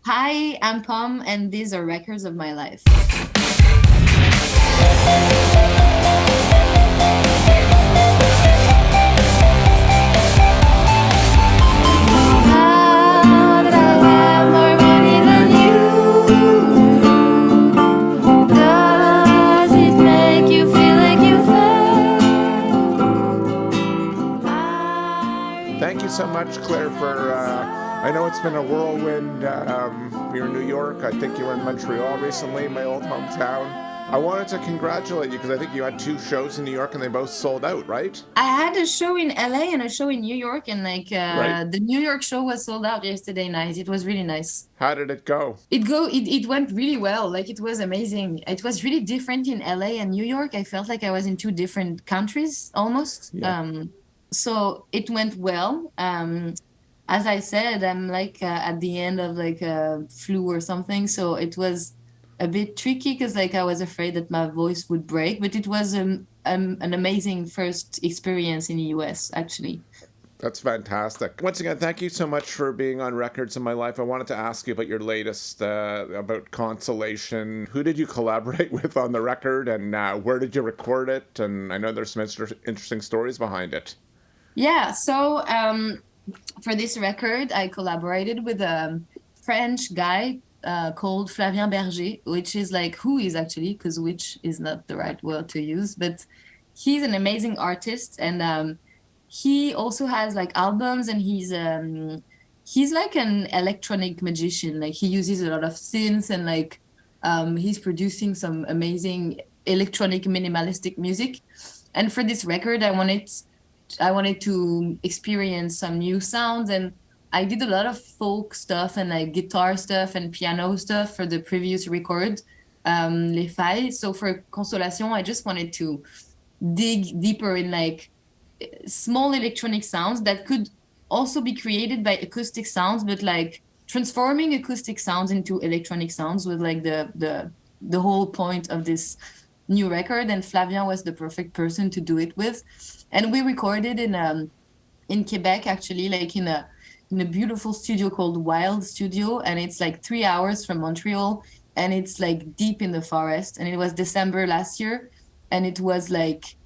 Hi, I'm Pomme, and these are records of my life. How did I have more money than you? Does it make you feel like you failed? Thank you so much, Claire, for. I know it's been a whirlwind. You're in New York. I think you were in Montreal recently, my old hometown. I wanted to congratulate you because I think you had two shows in New York and they both sold out, right? I had a show in LA and a show in New York, and Right. the New York show was sold out yesterday night. It was really nice. How did it go? It went really well. Like it was amazing. It was really different in LA and New York. I felt like I was in two different countries almost. Yeah. So it went well. As I said, I'm like at the end of like a flu or something, so it was a bit tricky because like I was afraid that my voice would break. But it was an amazing first experience in the US actually. That's fantastic. Once again, thank you so much for being on Records in My Life. I wanted to ask you about your latest, about Consolation. Who did you collaborate with on the record, and where did you record it? And I know there's some interesting stories behind it. Yeah, so for this record, I collaborated with a French guy called Flavien Berger, which is like who is actually, because which is not the right word to use, but he's an amazing artist, and he also has like albums, and he's like an electronic magician. Like he uses a lot of synths, and like he's producing some amazing electronic minimalistic music. And for this record, I wanted to experience some new sounds, and I did a lot of folk stuff and like guitar stuff and piano stuff for the previous record, Les Failles. So for Consolation, I just wanted to dig deeper in like small electronic sounds that could also be created by acoustic sounds, but like transforming acoustic sounds into electronic sounds was like the whole point of this new record. And Flavien was the perfect person to do it with. And we recorded in Quebec, actually, like in a beautiful studio called Wild Studio, and it's like 3 hours from Montreal, and it's like deep in the forest. And it was December last year, and it was like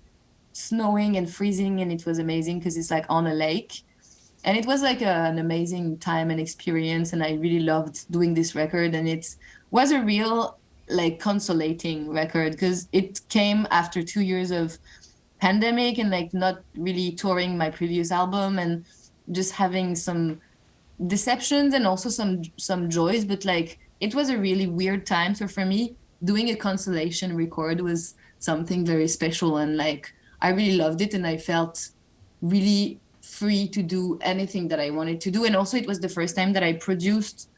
snowing and freezing, and it was amazing because it's like on a lake. And it was like an amazing time and experience, and I really loved doing this record. And it was a real like consolating record because it came after 2 years of pandemic and like not really touring my previous album, and just having some deceptions and also some joys. But like it was a really weird time, so for me doing a consolation record was something very special, and like I really loved it, and I felt really free to do anything that I wanted to do. And also it was the first time that I produced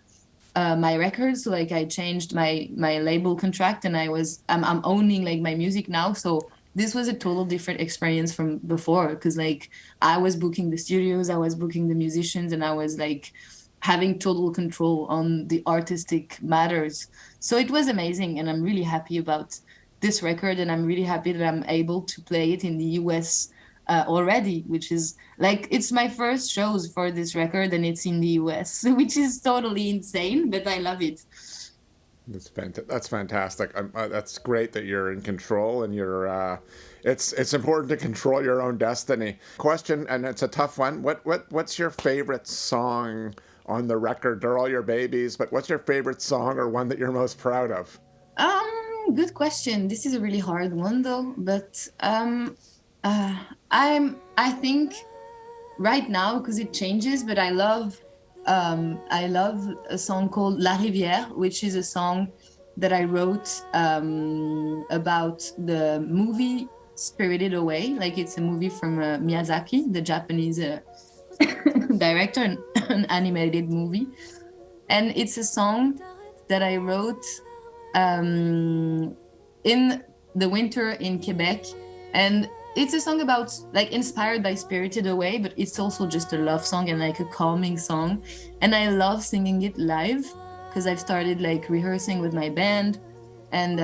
my records. So like I changed my label contract, and I'm owning like my music now. So this was a total different experience from before, because like I was booking the studios, I was booking the musicians, and I was like having total control on the artistic matters. So it was amazing, and I'm really happy about this record, and I'm really happy that I'm able to play it in the US already, which is like it's my first shows for this record, and it's in the US, which is totally insane, but I love it. That's fantastic. That's great that you're in control and you're. It's important to control your own destiny. Question, and it's a tough one. What's your favorite song on the record? They're all your babies, but what's your favorite song or one that you're most proud of? Good question. This is a really hard one though, but I think right now, because it changes, but I love a song called La Rivière, which is a song that I wrote about the movie Spirited Away. Like it's a movie from Miyazaki, the Japanese director, an animated movie. And it's a song that I wrote in the winter in Quebec. And it's a song about like inspired by Spirited Away, but it's also just a love song and like a calming song. And I love singing it live because I've started like rehearsing with my band, and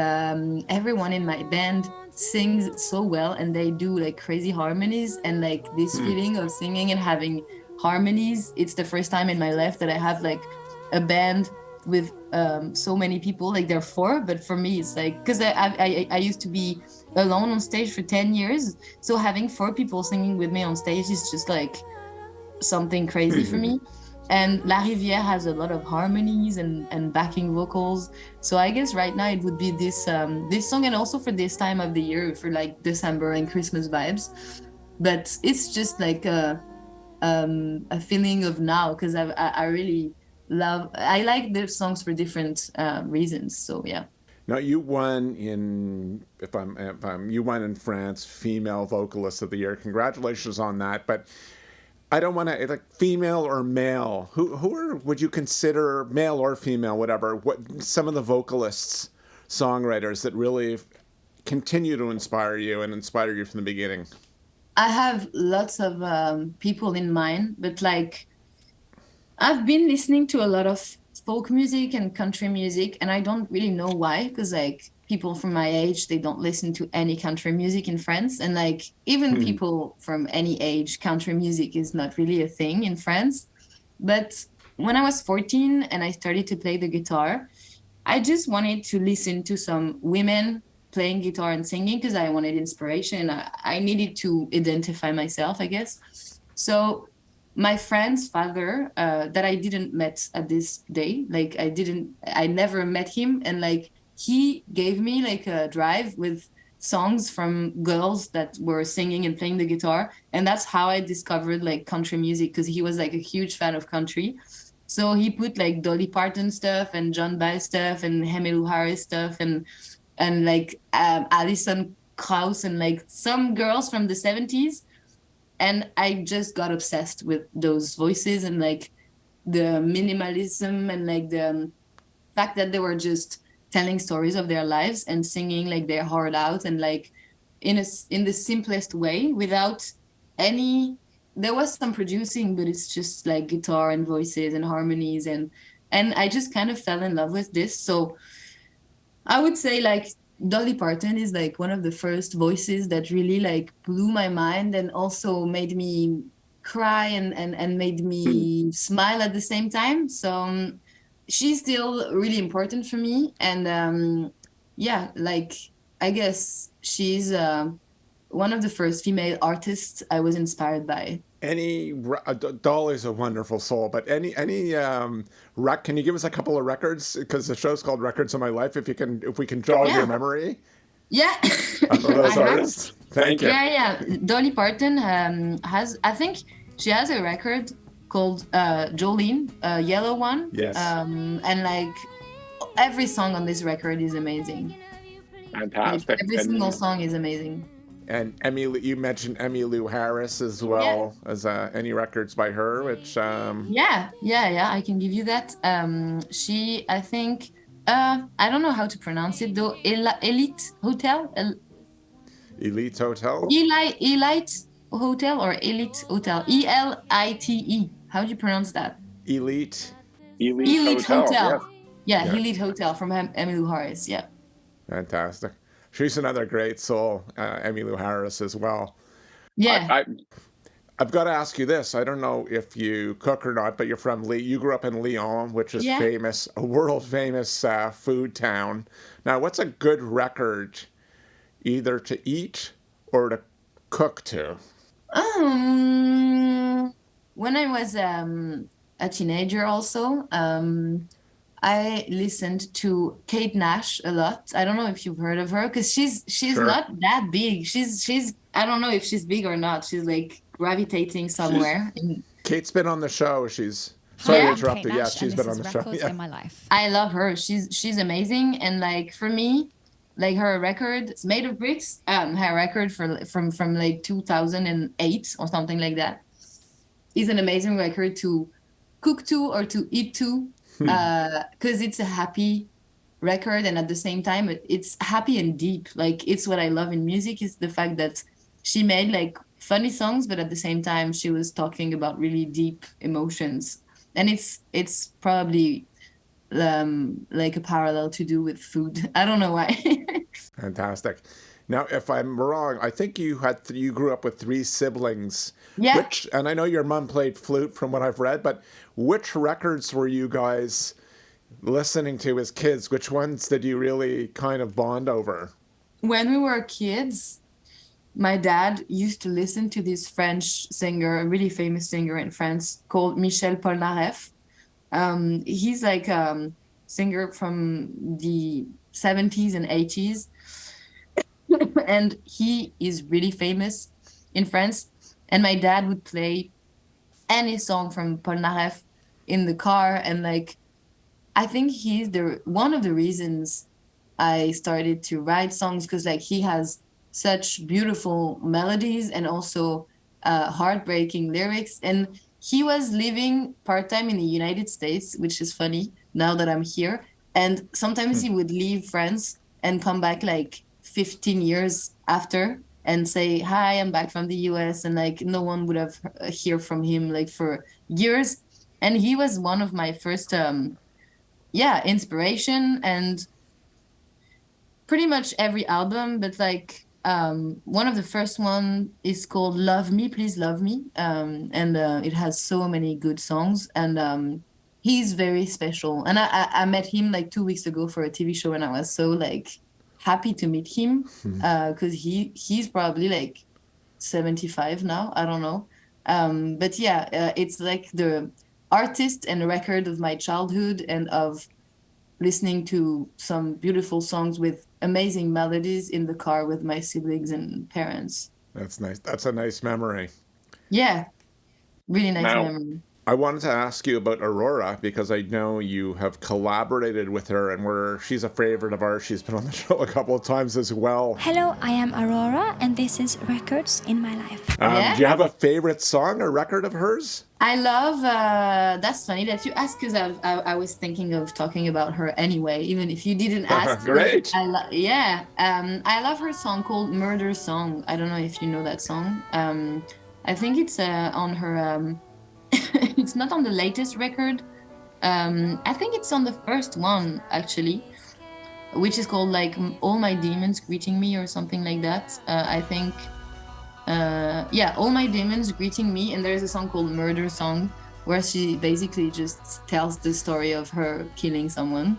everyone in my band sings so well, and they do like crazy harmonies, and like this feeling of singing and having harmonies. It's the first time in my life that I have like a band with so many people, like they're four, but for me it's like, because I used to be alone on stage for 10 years, so having four people singing with me on stage is just like something crazy for me. And La Rivière has a lot of harmonies and backing vocals, so I guess right now it would be this song, and also for this time of the year, for like December and Christmas vibes. But it's just like a feeling of now, because I really I like the songs for different reasons. So yeah. Now you won in, you won in France Female Vocalist of the Year. Congratulations on that. But I don't want to, like, female or male. Would you consider, male or female, whatever? What some of the vocalists, songwriters that really continue to inspire you and inspire you from the beginning? I have lots of people in mind, but like I've been listening to a lot of folk music and country music, and I don't really know why, because like people from my age, they don't listen to any country music in France, and like even people from any age, country music is not really a thing in France. But when I was 14 and I started to play the guitar, I just wanted to listen to some women playing guitar and singing, because I wanted inspiration. I needed to identify myself, I guess. So my friend's father, that I didn't met at this day, like I never met him, and like he gave me like a drive with songs from girls that were singing and playing the guitar, and that's how I discovered like country music, because he was like a huge fan of country. So he put like Dolly Parton stuff and Joan Baez stuff and Emmylou Harris stuff and like Allison Kraus and like some girls from the 70s. And I just got obsessed with those voices and like the minimalism and like the fact that they were just telling stories of their lives and singing like their heart out, and like in the simplest way, without any, there was some producing, but it's just like guitar and voices and harmonies, and I just kind of fell in love with this. So I would say like Dolly Parton is like one of the first voices that really like blew my mind and also made me cry and made me smile at the same time. So she's still really important for me. And yeah, like I guess she's one of the first female artists I was inspired by. Dolly's a wonderful soul, but can you give us a couple of records, because the show's called Records of My Life, if we can jog your memory? Yeah. Of those artists. Thank you. Yeah. Dolly Parton I think she has a record called Jolene, a yellow one. Yes. And like every song on this record is amazing. Fantastic. Like, every single song is amazing. And you mentioned Emmylou Harris as well, as any records by her, which yeah, I can give you that. She, I think, I don't know how to pronounce it though. Elite Hotel. Elite Hotel. Elite Hotel or Elite Hotel. ELITE. How do you pronounce that? Elite Hotel. Yeah, Elite Hotel from Emmylou Harris. Yeah. Fantastic. She's another great soul, Emmylou Harris as well. Yeah. I've got to ask you this. I don't know if you cook or not, but you're from you grew up in Lyon, which is famous, a world famous food town. Now, what's a good record either to eat or to cook to? When I was a teenager also, I listened to Kate Nash a lot. I don't know if you've heard of her, because she's Sure. not that big. She's I don't know if she's big or not. She's like gravitating somewhere. Kate's been on the show. Sorry to interrupt you. Yeah, she's been on the show. In my life. I love her. She's amazing, and like for me, like her record, it's Made of Bricks. Her record from like 2008 or something like that is an amazing record to cook to or to eat to. Because it's a happy record, and at the same time it's happy and deep. Like it's what I love in music, is the fact that she made like funny songs, but at the same time she was talking about really deep emotions, and it's probably like a parallel to do with food. I don't know why. Fantastic. Now, if I'm wrong, I think you grew up with 3 siblings. Yeah. And I know your mom played flute from what I've read, but which records were you guys listening to as kids? Which ones did you really kind of bond over? When we were kids, my dad used to listen to this French singer, a really famous singer in France called Michel Polnareff. He's like singer from the 70s and 80s, and he is really famous in France. And my dad would play any song from Polnareff in the car, and like I think he's the one of the reasons I started to write songs, because like he has such beautiful melodies and also heartbreaking lyrics. And he was living part-time in the United States, which is funny now that I'm here. And sometimes he would leave France and come back like 15 years after and say, hi, I'm back from the US. And like no one would have hear from him like for years. And he was one of my first inspiration. And pretty much every album, but like one of the first one is called Love Me, Please Love Me. And it has so many good songs. And he's very special. And I met him like 2 weeks ago for a TV show, and I was so like happy to meet him because he's probably like 75 now. I don't know. But yeah, it's like the artist and record of my childhood and of listening to some beautiful songs with amazing melodies in the car with my siblings and parents. That's nice. That's a nice memory. Yeah, really nice Now, memory. I wanted to ask you about Aurora because I know you have collaborated with her, and she's a favorite of ours. She's been on the show a couple of times as well. Hello, I am Aurora, and this is Records in My Life. Yeah. Do you have a favorite song or record of hers? I love, that's funny that you asked, because I was thinking of talking about her anyway, even if you didn't ask. Great. I love her song called Murder Song. I don't know if you know that song. I think it's on her, it's not on the latest record. I think it's on the first one, actually, which is called like All My Demons Greeting Me or something like that. I think, All My Demons Greeting Me. And there's a song called Murder Song where she basically just tells the story of her killing someone.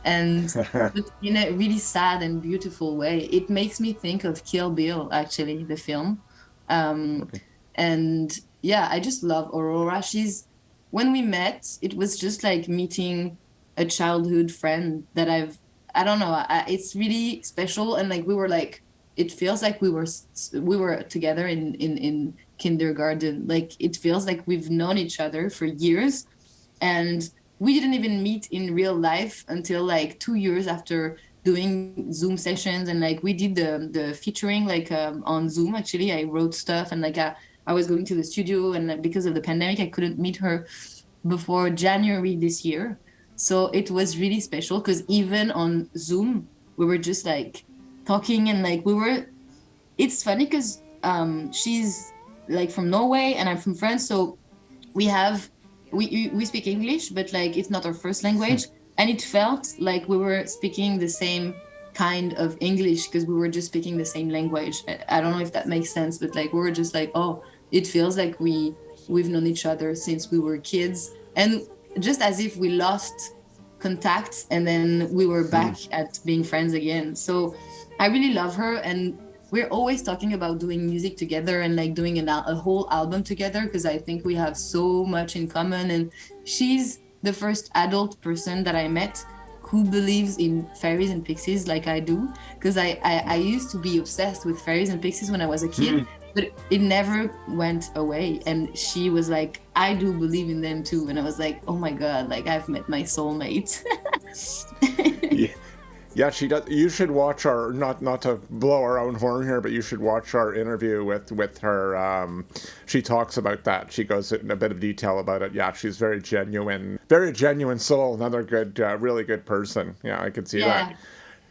And but in a really sad and beautiful way. It makes me think of Kill Bill, actually, the film. And yeah, I just love Aurora. When we met, it was just like meeting a childhood friend that I don't know, it's really special. And like we were like, it feels like we were together in kindergarten. Like it feels like we've known each other for years, and we didn't even meet in real life until like 2 years after doing Zoom sessions. And like we did the featuring like on Zoom. Actually, I wrote stuff, and like I was going to the studio, and because of the pandemic, I couldn't meet her before January this year. So it was really special because even on Zoom, we were just like talking, and like it's funny because she's like from Norway and I'm from France. So we speak English, but like it's not our first language. And it felt like we were speaking the same kind of English because we were just speaking the same language. I don't know if that makes sense, but like we were just like, oh, it feels like we've known each other since we were kids, and just as if we lost contact and then we were back at being friends again. So I really love her, and we're always talking about doing music together and like doing a whole album together because I think we have so much in common. And she's the first adult person that I met who believes in fairies and pixies like I do, because I used to be obsessed with fairies and pixies when I was a kid, but it never went away. And she was like, I do believe in them too. And I was like, oh my God, like I've met my soulmate. Yeah, she does. You should watch our, not to blow our own horn here, but you should watch our interview with her. She talks about that. She goes in a bit of detail about it. Yeah, she's very genuine soul. Another good, really good person. Yeah, I can see that.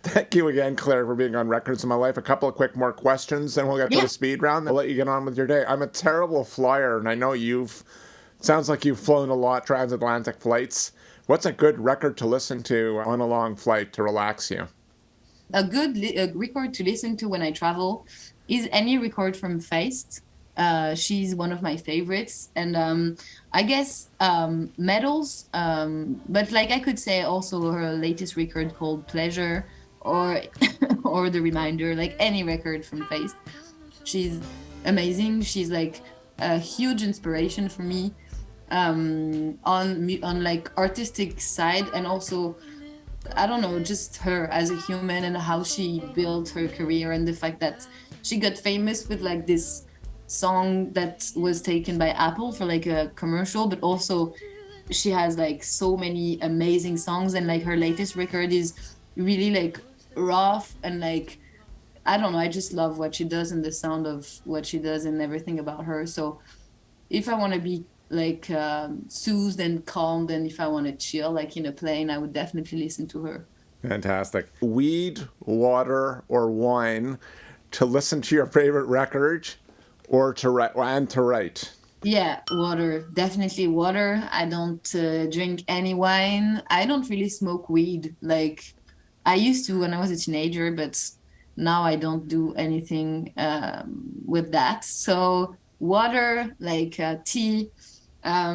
Thank you again, Claire, for being on Records in My Life. A couple of quick more questions, then we'll get to the speed round. I'll let you get on with your day. I'm a terrible flyer, and I know sounds like you've flown a lot, transatlantic flights. What's a good record to listen to on a long flight to relax you? A good record to listen to when I travel is any record from Feist. She's one of my favorites, and I guess medals. But like I could say also her latest record called Pleasure, or or The Reminder, like any record from Face. She's amazing. She's like a huge inspiration for me on like artistic side, and also I don't know, just her as a human and how she built her career, and the fact that she got famous with like this song that was taken by Apple for like a commercial, but also she has like so many amazing songs, and like her latest record is really like rough and like I don't know, I just love what she does and the sound of what she does and everything about her. So if I want to be like soothed and calmed, and if I want to chill like in a plane, I would definitely listen to her. Fantastic. Weed, water, or wine to listen to your favorite record, or to write? Yeah, water, definitely water. I don't drink any wine. I don't really smoke weed. Like I used to when I was a teenager, but now I don't do anything with that. So water, like tea, I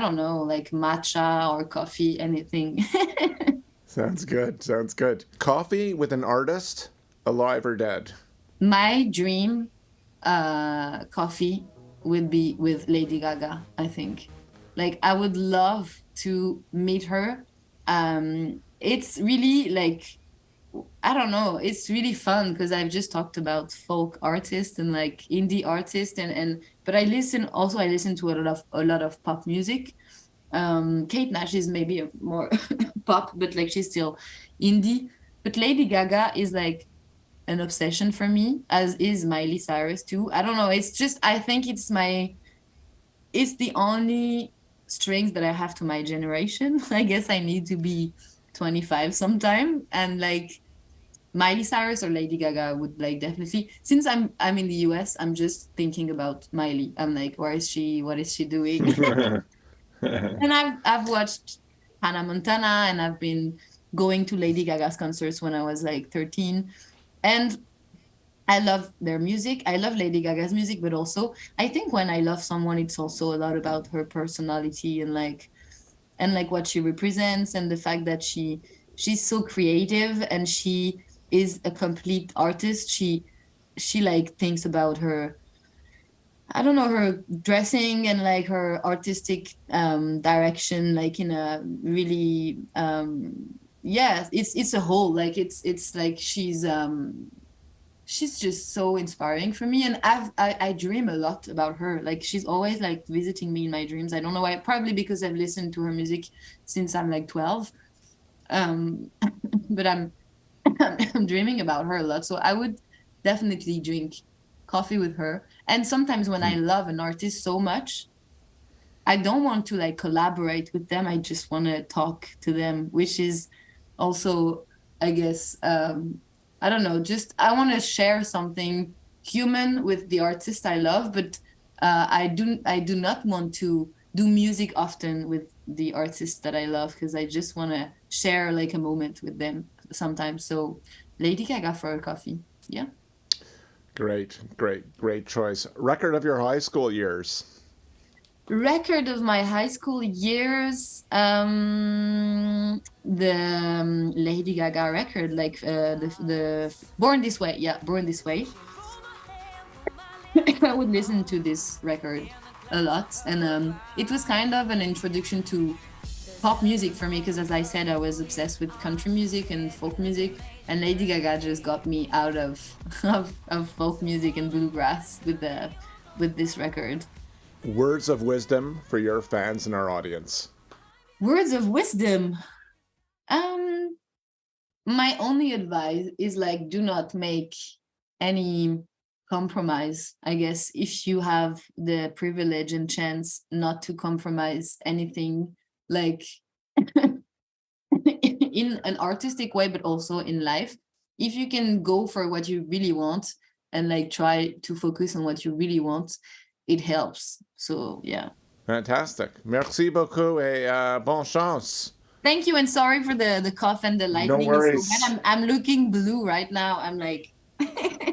don't know, like matcha or coffee, anything. Sounds good. Sounds good. Coffee with an artist, alive or dead? My dream coffee would be with Lady Gaga, I think. Like I would love to meet her. It's really like I don't know, it's really fun because I've just talked about folk artists and like indie artists, and but I listen to a lot of pop music. Kate Nash is maybe a more pop, but like she's still indie. But Lady Gaga is like an obsession for me, as is Miley Cyrus too. I don't know. It's just I think it's the only strings that I have to my generation. I guess I need to be 25 sometime, and like Miley Cyrus or Lady Gaga would like definitely. Since I'm in the US, I'm just thinking about Miley. I'm like, where is she? What is she doing? And I've watched Hannah Montana, and I've been going to Lady Gaga's concerts when I was like 13. And I love their music. I love Lady Gaga's music, but also I think when I love someone, it's also a lot about her personality and like what she represents, and the fact that she's so creative and she is a complete artist. She like thinks about her, I don't know, her dressing and like her artistic direction, like in a really yeah, it's a whole, like it's like she's just so inspiring for me, and I dream a lot about her. Like she's always like visiting me in my dreams. I don't know why, probably because I've listened to her music since I'm like 12. But I'm dreaming about her a lot, so I would definitely drink coffee with her. And sometimes when I love an artist so much, I don't want to like collaborate with them. I just want to talk to them, which is also, I guess, I don't know, just I want to share something human with the artist I love, but I do not want to do music often with the artists that I love, because I just want to share like a moment with them sometimes. So Lady Gaga for a coffee. Yeah. Great choice. Record of your high school years. Record of my high school years, the Lady Gaga record, like the Born This Way. Yeah, Born This Way. I would listen to this record a lot, and it was kind of an introduction to pop music for me, because as I said, I was obsessed with country music and folk music, and Lady Gaga just got me out of of folk music and bluegrass with this record. Words of wisdom for your fans and our audience. Words of wisdom. My only advice is like, do not make any compromise. I guess if you have the privilege and chance not to compromise anything, like in an artistic way, but also in life, if you can go for what you really want and like try to focus on what you really want, it helps. So yeah. Fantastic. Merci beaucoup et bonne chance. Thank you, and sorry for the cough and the lightning. No worries. So I'm looking blue right now. I'm like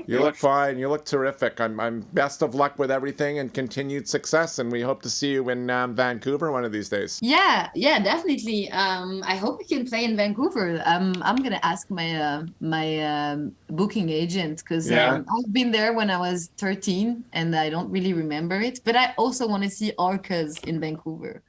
You look fine. You look terrific. I'm best of luck with everything and continued success. And we hope to see you in Vancouver one of these days. Yeah, definitely. I hope we can play in Vancouver. I'm gonna ask my booking agent because I've been there when I was 13 and I don't really remember it. But I also want to see orcas in Vancouver.